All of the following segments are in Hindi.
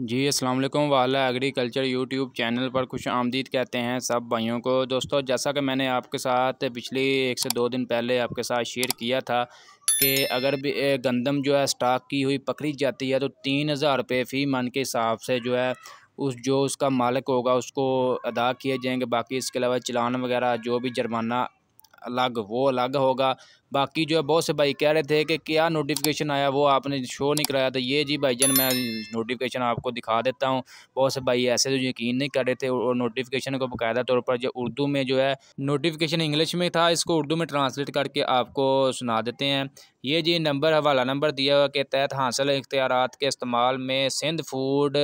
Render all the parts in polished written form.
जी अस्सलाम वालेकुम। वाला एग्रीकल्चर यूट्यूब चैनल पर खुश आमदीद कहते हैं सब भाइयों को। दोस्तों, जैसा कि मैंने आपके साथ पिछली 1 से 2 दिन पहले आपके साथ शेयर किया था कि अगर भी गंदम जो है स्टॉक की हुई पकड़ी जाती है तो 3,000 रुपये फ़ी मन के हिसाब से जो है उसका मालिक होगा उसको अदा किए जाएंगे। बाकी इसके अलावा चालान वगैरह जो भी जुर्माना अलग होगा। बाकी जो है बहुत से भाई कह रहे थे कि क्या नोटिफिकेशन आया वो आपने शो नहीं कराया। तो ये जी भाईजान मैं नोटिफिकेशन आपको दिखा देता हूँ। बहुत से भाई ऐसे जो यकीन नहीं कर रहे थे और नोटिफिकेशन को बाकायदा तौर पर जो उर्दू में जो है नोटिफिकेशन इंग्लिश में था, इसको उर्दू में ट्रांसलेट करके आपको सुना देते हैं। ये जी नंबर हवाला नंबर दिया हुआ के तहत हासिल इख्तियारात के इस्तेमाल में Sindh food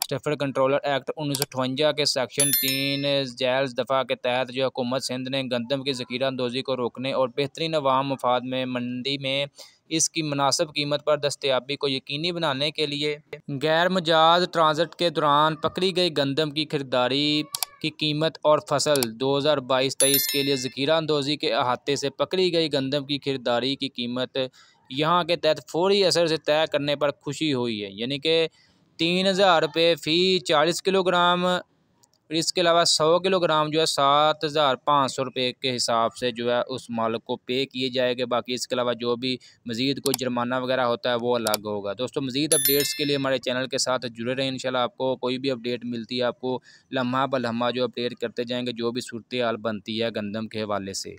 stuffs controller act 1958 के सेक्शन 3 जैल्स दफ़ा के तहत जो हुकूमत सिंध ने गंदम की ज़ख़ीरा अंदोज़ी को रोकने और बेहतरीन अवाम मफाद में मंडी में इसकी मुनासिब कीमत पर दस्तयाबी को यकीनी बनाने के लिए गैर मजाज ट्रांजिट के दौरान पकड़ी गई गंदम की खरीदारी की कीमत और फसल 2022-23 के लिए ज़ख़ीरा अंदोज़ी के अहाते से पकड़ी गई गंदम की खरीदारी की कीमत यहाँ के तहत फौरी असर से तय करने पर खुशी हुई है। यानी कि 3,000 रुपये फ़ी 40 किलोग्राम, इसके अलावा 100 किलोग्राम जो है 7,500 रुपये के हिसाब से जो है उस मालिक को पे किए जाएंगे। बाकी इसके अलावा जो भी मज़ीद कोई जुर्माना वगैरह होता है वो अलग होगा। दोस्तों, मज़ीद अपडेट्स के लिए हमारे चैनल के साथ जुड़े रहें। इंशाल्लाह आपको कोई भी अपडेट मिलती है आपको लम्हा ब लम्हा जो अपडेट करते जाएंगे जो भी सूरत हाल बनती है गंदम के हवाले से।